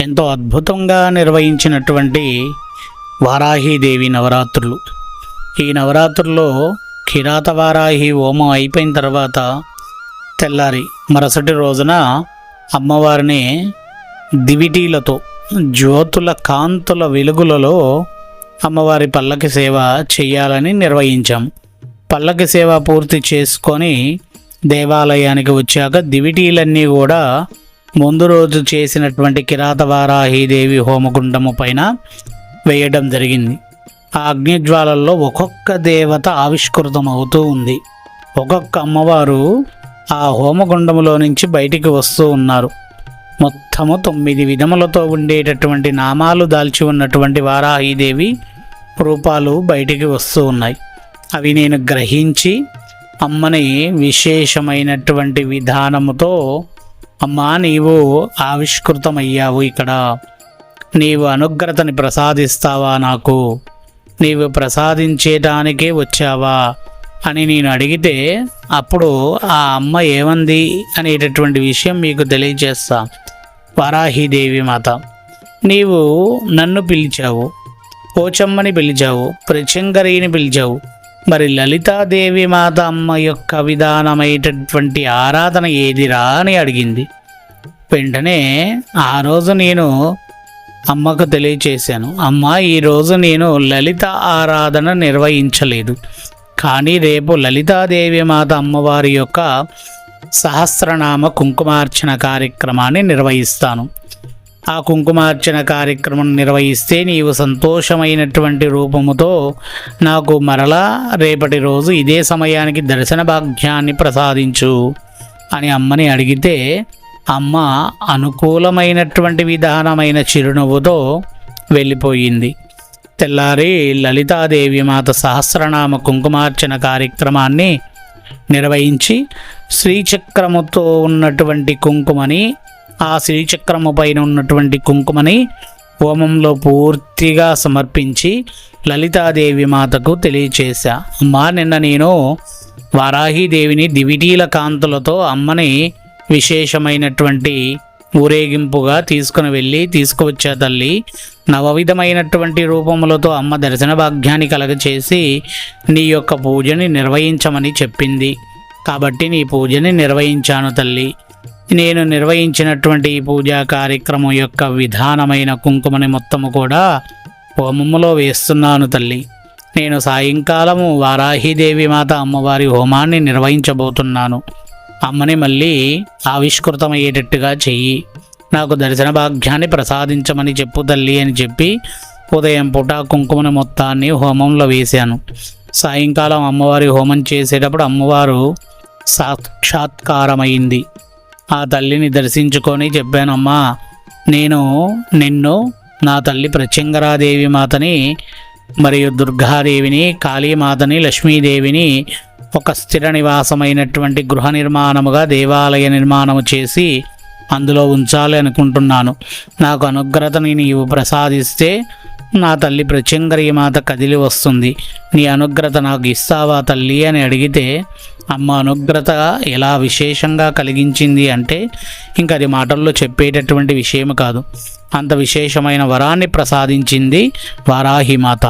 ఎంతో అద్భుతంగా నిర్వహించినటువంటి వారాహీదేవి నవరాత్రులు. ఈ నవరాత్రుల్లో కిరాత వారాహి హోమం అయిపోయిన తర్వాత తెల్లారి మరుసటి రోజున అమ్మవారిని దివిటీలతో జ్యోతుల కాంతుల వెలుగులలో అమ్మవారి పల్లకి సేవ చేయాలని నిర్వహించాం. పల్లకి సేవ పూర్తి చేసుకొని దేవాలయానికి వచ్చాక దివిటీలన్నీ కూడా ముందు రోజు చేసినటువంటి కిరాత వారాహీదేవి హోమగుండము పైన వేయడం జరిగింది. ఆ అగ్నిజ్వాలల్లో ఒక్కొక్క దేవత ఆవిష్కృతం అవుతూ ఉంది. ఒక్కొక్క అమ్మవారు ఆ హోమగుండములో నుంచి బయటికి వస్తూ ఉన్నారు. మొత్తము 9 విధములతో ఉండేటటువంటి నామాలు దాల్చి ఉన్నటువంటి వారాహీదేవి రూపాలు బయటికి వస్తూ ఉన్నాయి. అవి నేను గ్రహించి అమ్మని విశేషమైనటువంటి విధానముతో, అమ్మా నీవు ఆవిష్కృతమయ్యావు, ఇక్కడ నీవు అనుగ్రతని ప్రసాదిస్తావా, నాకు నీవు ప్రసాదించేటానికే వచ్చావా అని నేను అడిగితే అప్పుడు ఆ అమ్మ ఏమంది అనేటటువంటి విషయం మీకు తెలియజేస్తా. వారాహీదేవి మాత, నీవు నన్ను పిలిచావు, పోచమ్మని పిలిచావు, ప్రత్యంగరిని పిలిచావు, మరి లలితాదేవి మాత అమ్మ యొక్క విధానమైనటువంటి ఆరాధన ఏదిరా అని అడిగింది. వెంటనే ఆ రోజు నేను అమ్మకు తెలియచేశాను, అమ్మ ఈరోజు నేను లలిత ఆరాధన నిర్వహించలేదు, కానీ రేపు లలితాదేవి మాత అమ్మవారి యొక్క సహస్రనామ కుంకుమార్చన కార్యక్రమాన్ని నిర్వహిస్తాను. ఆ కుంకుమార్చన కార్యక్రమం నిర్వహిస్తే నీవు సంతోషమైనటువంటి రూపముతో నాకు మరలా రేపటి రోజు ఇదే సమయానికి దర్శన భాగ్యాన్ని ప్రసాదించు అని అమ్మని అడిగితే అమ్మ అనుకూలమైనటువంటి విధానమైన చిరునవ్వుతో వెళ్ళిపోయింది. తెల్లారి లలితాదేవి మాత సహస్రనామ కుంకుమార్చన కార్యక్రమాన్ని నిర్వహించి శ్రీచక్రముతో ఉన్నటువంటి కుంకుమని, ఆ శ్రీచక్రము పైన ఉన్నటువంటి కుంకుమని హోమంలో పూర్తిగా సమర్పించి లలితాదేవి మాతకు తెలియచేశా. అమ్మా, నిన్న నేను వారాహీదేవిని దివిటీల కాంతులతో అమ్మని విశేషమైనటువంటి ఊరేగింపుగా తీసుకువచ్చా తల్లి. నవవిధమైనటువంటి రూపములతో అమ్మ దర్శన భాగ్యాన్ని కలగచేసి నీ యొక్క పూజని నిర్వహించమని చెప్పింది. కాబట్టి నీ పూజని నిర్వహించాను తల్లి. నేను నిర్వహించినటువంటి ఈ పూజా కార్యక్రమం యొక్క విధానమైన కుంకుమని మొత్తము కూడా హోమములో వేస్తున్నాను తల్లి. నేను సాయంకాలము వారాహీదేవి మాత అమ్మవారి హోమాన్ని నిర్వహించబోతున్నాను. అమ్మని మళ్ళీ ఆవిష్కృతమయ్యేటట్టుగా చెయ్యి, నాకు దర్శన భాగ్యాన్ని ప్రసాదించమని చెప్పు తల్లి అని చెప్పి ఉదయం పూట కుంకుమని మొత్తాన్ని హోమంలో వేశాను. సాయంకాలం అమ్మవారి హోమం చేసేటప్పుడు అమ్మవారు సాక్షాత్కారమైంది. ఆ తల్లిని దర్శించుకొని చెప్పానమ్మా, నేను నిన్ను, నా తల్లి ప్రత్యంగరాదేవి మాతని మరియు దుర్గాదేవిని, కాళీమాతని, లక్ష్మీదేవిని ఒక స్థిర నివాసమైనటువంటి గృహ నిర్మాణముగా దేవాలయ నిర్మాణము చేసి అందులో ఉంచాలి అనుకుంటున్నాను. నాకు అనుగ్రతని నీవు ప్రసాదిస్తే నా తల్లి ప్రత్యంగరి మాత కదిలి వస్తుంది. నీ అనుగ్రత నాకు ఇస్తావా తల్లి అని అడిగితే అమ్మ అనుగ్రత ఎలా విశేషంగా కలిగించింది అంటే ఇంక అది మాటల్లో చెప్పేటటువంటి విషయం కాదు. అంత విశేషమైన వరాన్ని ప్రసాదించింది వారాహి మాత.